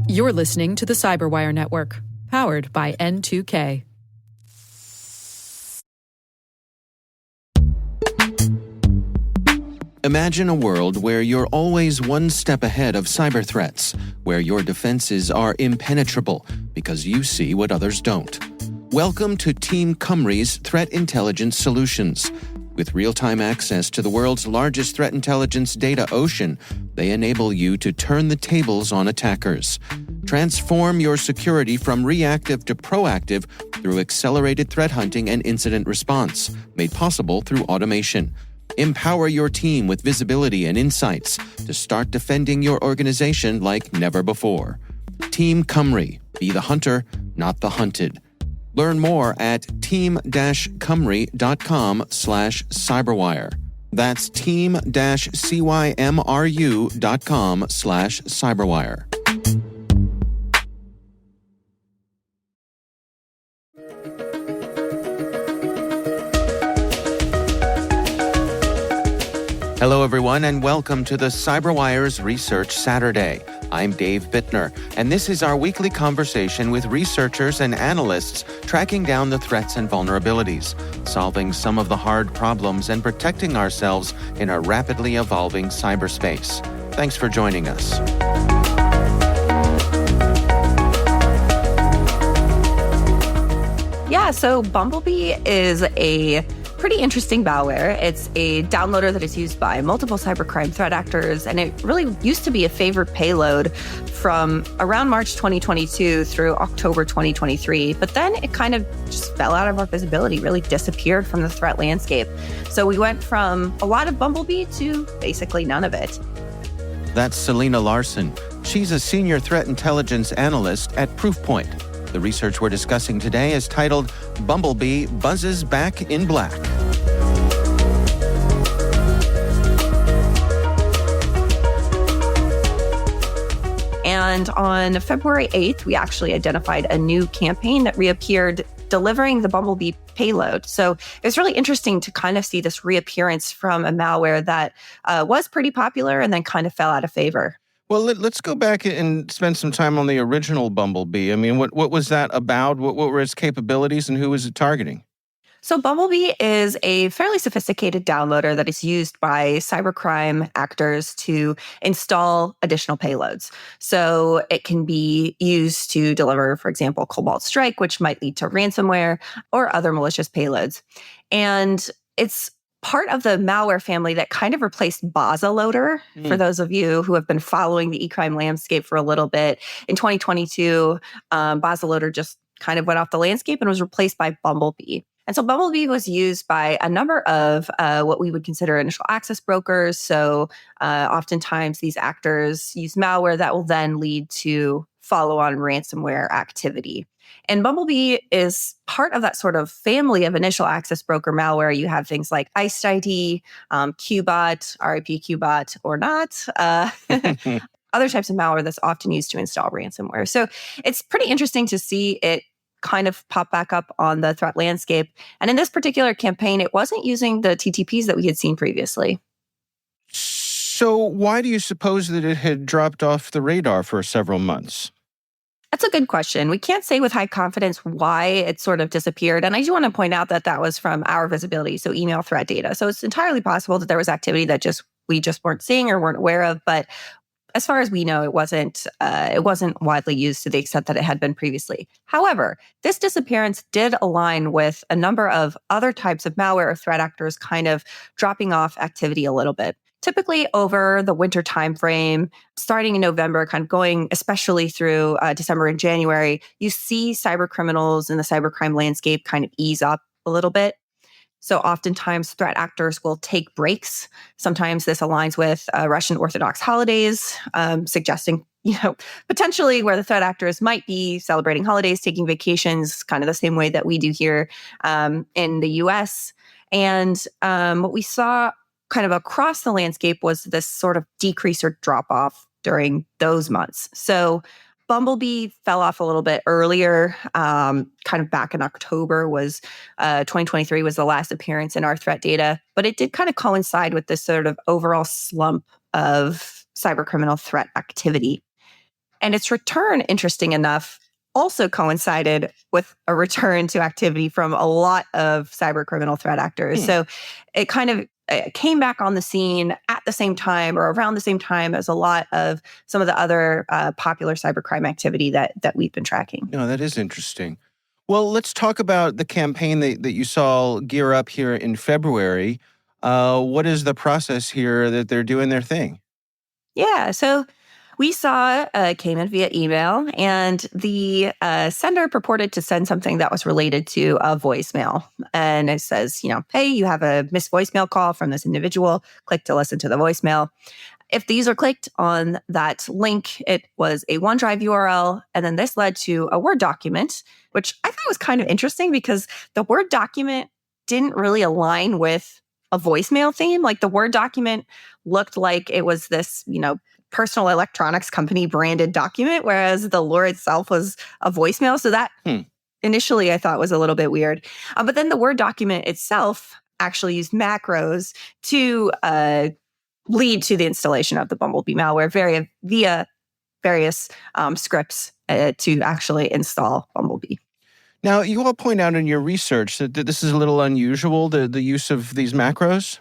You're listening to the Cyberwire Network, powered by N2K. Imagine a world where you're always one step ahead of cyber threats, where your defenses are impenetrable because you see what others don't. Welcome to Team Cymru's Threat Intelligence Solutions. With real-time access to the world's largest threat intelligence data ocean, they enable you to turn the tables on attackers. Transform your security from reactive to proactive through accelerated threat hunting and incident response, made possible through automation. Empower your team with visibility and insights to start defending your organization like never before. Team Cymru. Be the hunter, not the hunted. Learn more at team-cymru.com/cyberwire. That's team-cymru.com/cyberwire. Hello, everyone, and welcome to the CyberWire's Research Saturday. I'm Dave Bittner, and this is our weekly conversation with researchers and analysts tracking down the threats and vulnerabilities, solving some of the hard problems, and protecting ourselves in a rapidly evolving cyberspace. Thanks for joining us. Yeah, so Bumblebee is a pretty interesting malware. It's a downloader that is used by multiple cybercrime threat actors, and it really used to be a favored payload from around March 2022 through October 2023. But then it kind of just fell out of our visibility, really disappeared from the threat landscape. So we went from a lot of Bumblebee to basically none of it. That's Selena Larson. She's a senior threat intelligence analyst at Proofpoint. The research we're discussing today is titled Bumblebee Buzzes Back in Black. And on February 8th, we actually identified a new campaign that reappeared delivering the Bumblebee payload. So it was really interesting to kind of see this reappearance from a malware that was pretty popular and then kind of fell out of favor. Well, let's go back and spend some time on the original Bumblebee. I mean, what was that about? What were its capabilities, and who was it targeting? So Bumblebee is a fairly sophisticated downloader that is used by cybercrime actors to install additional payloads. So it can be used to deliver, for example, Cobalt Strike, which might lead to ransomware or other malicious payloads. And it's part of the malware family that kind of replaced BazaLoader. For those of you who have been following the e-crime landscape for a little bit, in 2022, BazaLoader just kind of went off the landscape and was replaced by Bumblebee. And so Bumblebee was used by a number of what we would consider initial access brokers. So oftentimes these actors use malware that will then lead to follow-on ransomware activity. And Bumblebee is part of that sort of family of initial access broker malware. You have things like IcedID, QBot, RIP QBot or not, other types of malware that's often used to install ransomware. So it's pretty interesting to see it kind of pop back up on the threat landscape. And in this particular campaign, it wasn't using the TTPs that we had seen previously. So why do you suppose that it had dropped off the radar for several months? That's a good question. We can't say with high confidence why it sort of disappeared. And I do want to point out that that was from our visibility, so email threat data. So it's entirely possible that there was activity that we just weren't seeing or weren't aware of. But as far as we know, it wasn't widely used to the extent that it had been previously. However, this disappearance did align with a number of other types of malware or threat actors kind of dropping off activity a little bit. Typically over the winter timeframe, starting in November, kind of going especially through December and January, you see cyber criminals in the cybercrime landscape kind of ease up a little bit. So oftentimes threat actors will take breaks. Sometimes this aligns with Russian Orthodox holidays, suggesting, potentially where the threat actors might be celebrating holidays, taking vacations, kind of the same way that we do here in the US. And what we saw kind of across the landscape was this sort of decrease or drop off during those months. So Bumblebee fell off a little bit earlier, kind of back in October 2023 was the last appearance in our threat data, but it did kind of coincide with this sort of overall slump of cybercriminal threat activity. And its return, interesting enough, also coincided with a return to activity from a lot of cyber criminal threat actors. So it kind of came back on the scene at the same time or around the same time as a lot of some of the other popular cybercrime activity that we've been tracking. No, that is interesting. Well, let's talk about the campaign that you saw gear up here in February. What is the process here that they're doing their thing? Yeah, so we saw came in via email, and the sender purported to send something that was related to a voicemail. And it says, hey, you have a missed voicemail call from this individual. Click to listen to the voicemail. If the user clicked on that link, it was a OneDrive URL, and then this led to a Word document, which I thought was kind of interesting because the Word document didn't really align with a voicemail theme. Like the Word document looked like it was this, personal electronics company branded document, whereas the lure itself was a voicemail. So that initially I thought was a little bit weird. But then the Word document itself actually used macros to lead to the installation of the Bumblebee malware via various scripts to actually install Bumblebee. Now, you all point out in your research that this is a little unusual, the use of these macros.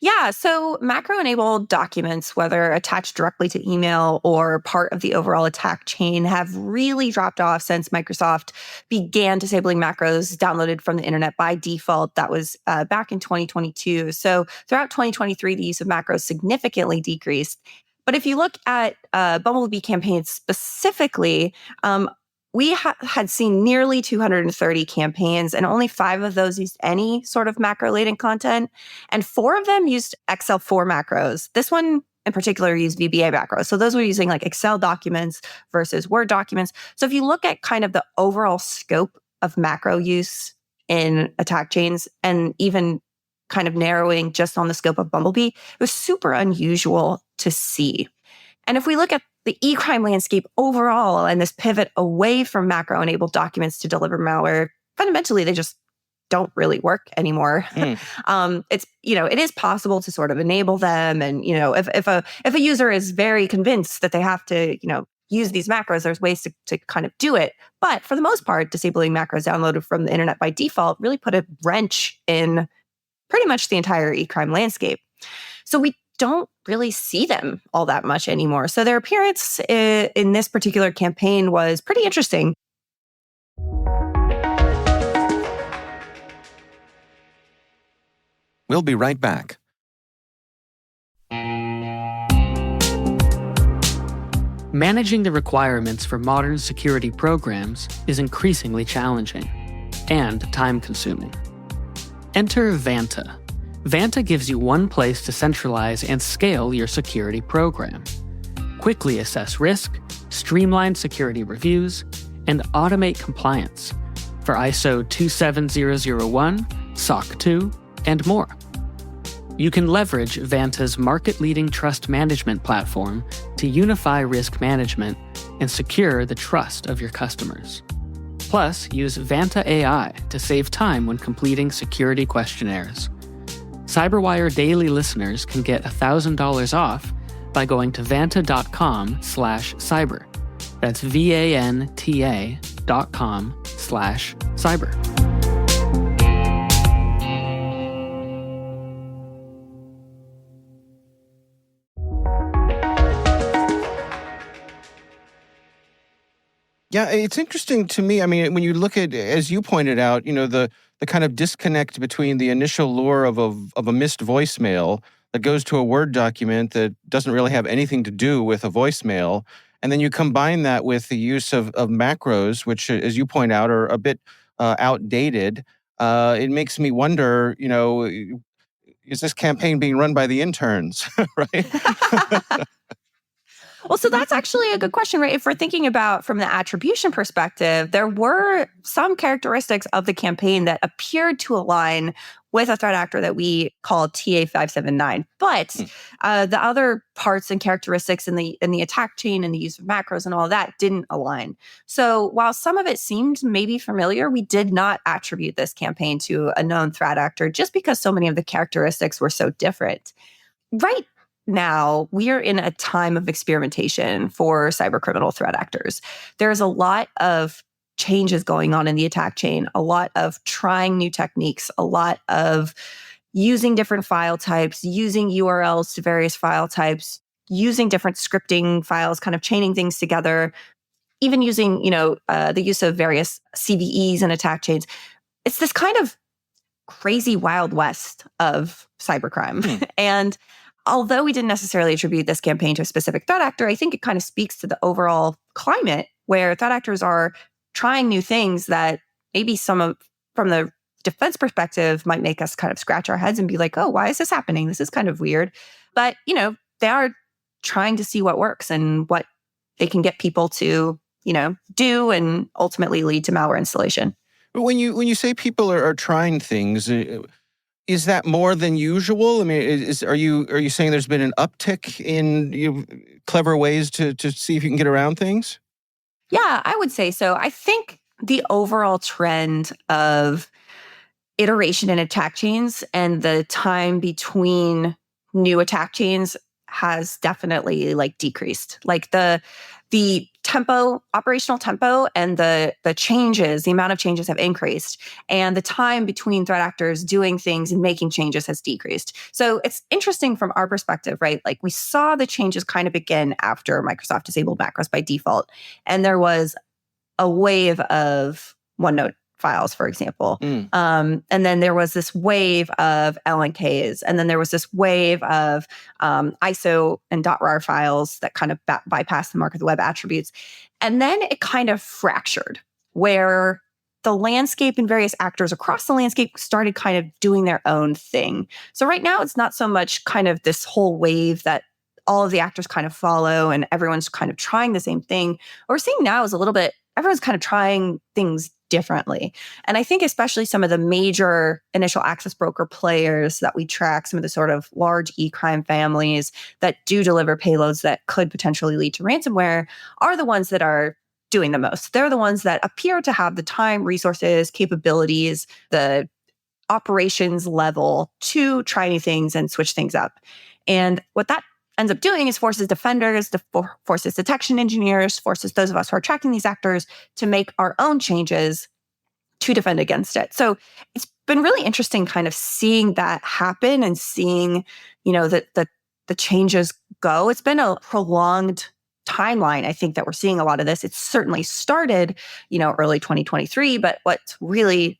Yeah, so macro-enabled documents, whether attached directly to email or part of the overall attack chain, have really dropped off since Microsoft began disabling macros downloaded from the internet by default. That was back in 2022. So throughout 2023, the use of macros significantly decreased. But if you look at Bumblebee campaigns specifically, we had seen nearly 230 campaigns, and only 5 of those used any sort of macro-laden content, and 4 of them used XL4 macros. This one in particular used VBA macros. So those were using like Excel documents versus Word documents. So if you look at kind of the overall scope of macro use in attack chains, and even kind of narrowing just on the scope of Bumblebee, it was super unusual to see. And if we look at the e-crime landscape overall and this pivot away from macro-enabled documents to deliver malware, fundamentally, they just don't really work anymore. It is possible to sort of enable them. And, if a user is very convinced that they have to, use these macros, there's ways to kind of do it. But for the most part, disabling macros downloaded from the internet by default really put a wrench in pretty much the entire e-crime landscape. So we don't really see them all that much anymore. So their appearance in this particular campaign was pretty interesting. We'll be right back. Managing the requirements for modern security programs is increasingly challenging and time-consuming. Enter Vanta. Vanta gives you one place to centralize and scale your security program. Quickly assess risk, streamline security reviews, and automate compliance for ISO 27001, SOC 2, and more. You can leverage Vanta's market-leading trust management platform to unify risk management and secure the trust of your customers. Plus, use Vanta AI to save time when completing security questionnaires. CyberWire Daily listeners can get $1,000 off by going to vanta.com/cyber. That's VANTA.com/cyber. Yeah, it's interesting to me. I mean, when you look at, as you pointed out, the kind of disconnect between the initial lure of a missed voicemail that goes to a Word document that doesn't really have anything to do with a voicemail, and then you combine that with the use of macros, which, as you point out, are a bit outdated. It makes me wonder, is this campaign being run by the interns, right? Well, so that's actually a good question, right? If we're thinking about from the attribution perspective, there were some characteristics of the campaign that appeared to align with a threat actor that we call TA579. But the other parts and characteristics in the attack chain and the use of macros and all of that didn't align. So while some of it seemed maybe familiar, we did not attribute this campaign to a known threat actor just because so many of the characteristics were so different. Right now we are in a time of experimentation for cybercriminal threat actors. There's a lot of changes going on in the attack chain, a lot of trying new techniques, a lot of using different file types, using URLs to various file types, using different scripting files, kind of chaining things together, even using, the use of various CVEs and attack chains. It's this kind of crazy wild west of cybercrime. And although we didn't necessarily attribute this campaign to a specific threat actor, I think it kind of speaks to the overall climate where threat actors are trying new things that maybe from the defense perspective might make us kind of scratch our heads and be like, oh, why is this happening? This is kind of weird. But, they are trying to see what works and what they can get people to, do and ultimately lead to malware installation. But when you say people are trying things, is that more than usual? I mean, are you saying there's been an uptick in clever ways to see if you can get around things? Yeah, I would say so. I think the overall trend of iteration in attack chains and the time between new attack chains has definitely decreased. The tempo, operational tempo, and the changes, the amount of changes have increased, and the time between threat actors doing things and making changes has decreased. So it's interesting from our perspective, right? We saw the changes kind of begin after Microsoft disabled macros by default, and there was a wave of OneNote files, for example. And then there was this wave of LNKs. And then there was this wave of ISO and .rar files that kind of bypassed the mark of the web attributes. And then it kind of fractured where the landscape and various actors across the landscape started kind of doing their own thing. So right now, it's not so much kind of this whole wave that all of the actors kind of follow and everyone's kind of trying the same thing. What we're seeing now is a little bit, everyone's kind of trying things differently. And I think especially some of the major initial access broker players that we track, some of the sort of large e-crime families that do deliver payloads that could potentially lead to ransomware are the ones that are doing the most. They're the ones that appear to have the time, resources, capabilities, the operations level to try new things and switch things up. And what that ends up doing is forces defenders, forces detection engineers, forces those of us who are tracking these actors to make our own changes to defend against it. So it's been really interesting kind of seeing that happen and seeing, the changes go. It's been a prolonged timeline, I think, that we're seeing a lot of this. It certainly started, early 2023, but what's really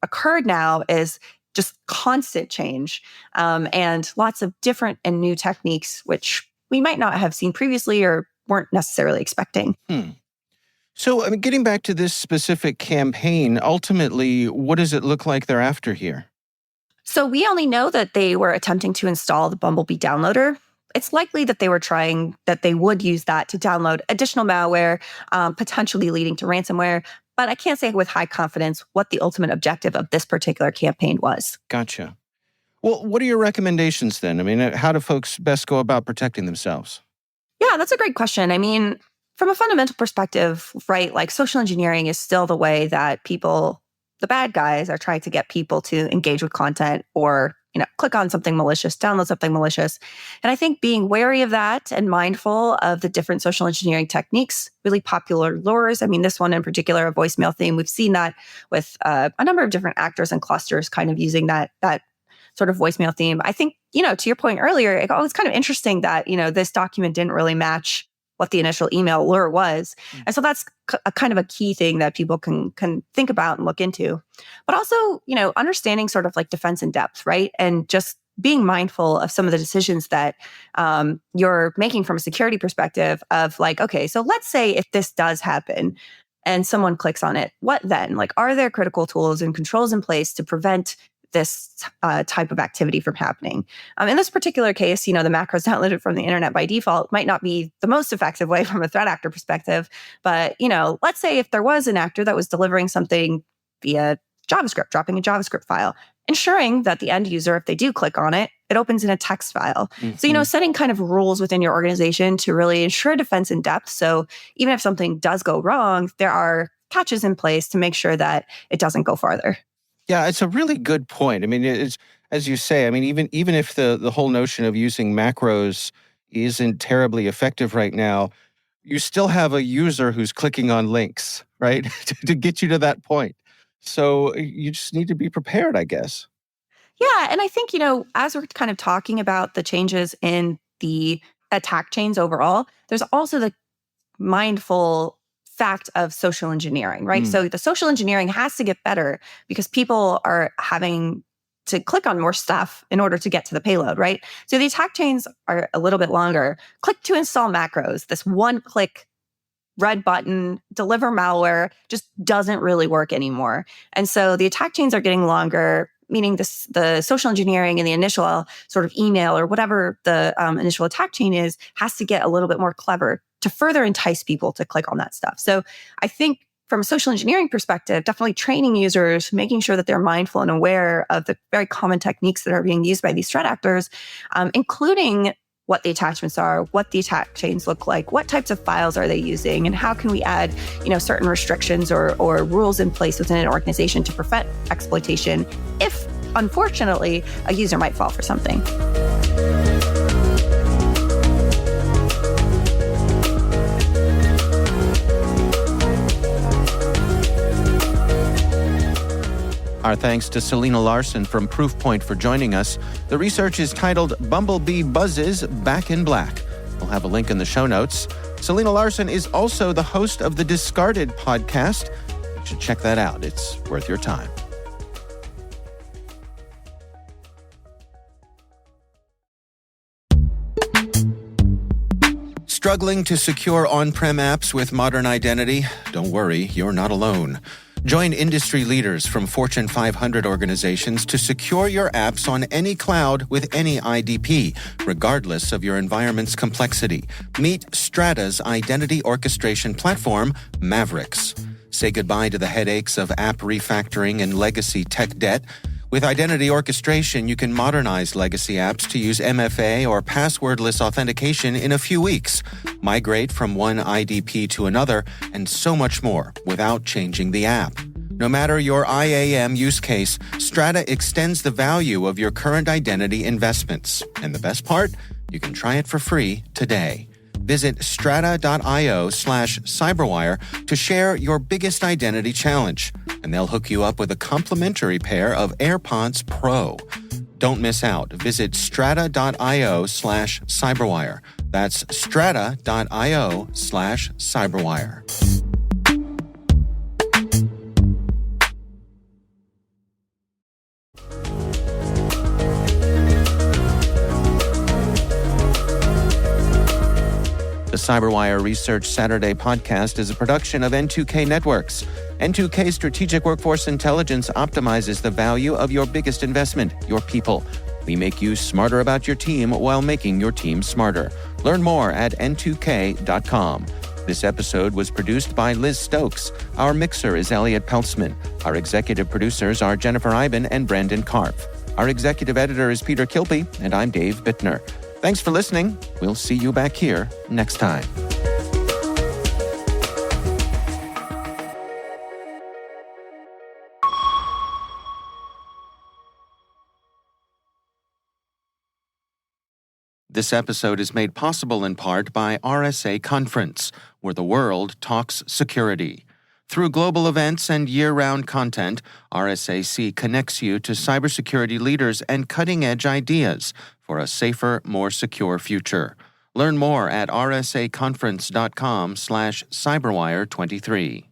occurred now is just constant change and lots of different and new techniques, which we might not have seen previously or weren't necessarily expecting. So, getting back to this specific campaign, ultimately, what does it look like they're after here? So we only know that they were attempting to install the Bumblebee downloader. It's likely that they would use that to download additional malware, potentially leading to ransomware. But I can't say with high confidence what the ultimate objective of this particular campaign was. Gotcha. Well, what are your recommendations then? How do folks best go about protecting themselves? Yeah, that's a great question. From a fundamental perspective, right, social engineering is still the way that people, the bad guys, are trying to get people to engage with content or, click on something malicious, download something malicious. And I think being wary of that and mindful of the different social engineering techniques, really popular lures. This one in particular, a voicemail theme, we've seen that with a number of different actors and clusters kind of using that sort of voicemail theme. I think, to your point earlier, it's kind of interesting that, this document didn't really match what the initial email lure was. And so that's a kind of a key thing that people can think about and look into. But also, understanding sort of defense in depth, right? And just being mindful of some of the decisions that you're making from a security perspective of okay, so let's say if this does happen and someone clicks on it, what then? Are there critical tools and controls in place to prevent this type of activity from happening? In this particular case, the macros downloaded from the internet by default might not be the most effective way from a threat actor perspective. But, let's say if there was an actor that was delivering something via JavaScript, dropping a JavaScript file, ensuring that the end user, if they do click on it, it opens in a text file. So, setting kind of rules within your organization to really ensure defense in depth. So even if something does go wrong, there are catches in place to make sure that it doesn't go farther. Yeah, it's a really good point. as you say, I mean, even if the whole notion of using macros isn't terribly effective right now, you still have a user who's clicking on links, right, to get you to that point. So you just need to be prepared, I guess. Yeah. And I think, as we're kind of talking about the changes in the attack chains overall, there's also the mindful fact of social engineering, right? So the social engineering has to get better because people are having to click on more stuff in order to get to the payload, right? So the attack chains are a little bit longer. Click to install macros, this one click red button, deliver malware just doesn't really work anymore. And so the attack chains are getting longer, meaning the social engineering and the initial sort of email or whatever the initial attack chain is has to get a little bit more clever to further entice people to click on that stuff. So I think from a social engineering perspective, definitely training users, making sure that they're mindful and aware of the very common techniques that are being used by these threat actors, including what the attachments are, what the attack chains look like, what types of files are they using, and how can we add, certain restrictions or rules in place within an organization to prevent exploitation if, unfortunately, a user might fall for something. Our thanks to Selena Larson from Proofpoint for joining us. The research is titled Bumblebee Buzzes Back in Black. We'll have a link in the show notes. Selena Larson is also the host of the Discarded podcast. You should check that out. It's worth your time. Struggling to secure on-prem apps with modern identity? Don't worry, you're not alone. Join industry leaders from Fortune 500 organizations to secure your apps on any cloud with any IDP, regardless of your environment's complexity. Meet Strata's identity orchestration platform, Mavericks. Say goodbye to the headaches of app refactoring and legacy tech debt. With identity orchestration, you can modernize legacy apps to use MFA or passwordless authentication in a few weeks, migrate from one IDP to another, and so much more without changing the app. No matter your IAM use case, Strata extends the value of your current identity investments. And the best part? You can try it for free today. Visit strata.io/cyberwire to share your biggest identity challenge, and they'll hook you up with a complimentary pair of AirPods Pro. Don't miss out. Visit strata.io/cyberwire. That's strata.io/cyberwire. The CyberWire Research Saturday podcast is a production of N2K Networks. N2K Strategic Workforce Intelligence optimizes the value of your biggest investment, your people. We make you smarter about your team while making your team smarter. Learn more at n2k.com. This episode was produced by Liz Stokes. Our mixer is Elliot Peltzman. Our executive producers are Jennifer Iben and Brandon Karpf. Our executive editor is Peter Kilpie, and I'm Dave Bittner. Thanks for listening. We'll see you back here next time. This episode is made possible in part by RSA Conference, where the world talks security. Through global events and year-round content, RSAC connects you to cybersecurity leaders and cutting-edge ideas for a safer, more secure future. Learn more at rsaconference.com/cyberwire23.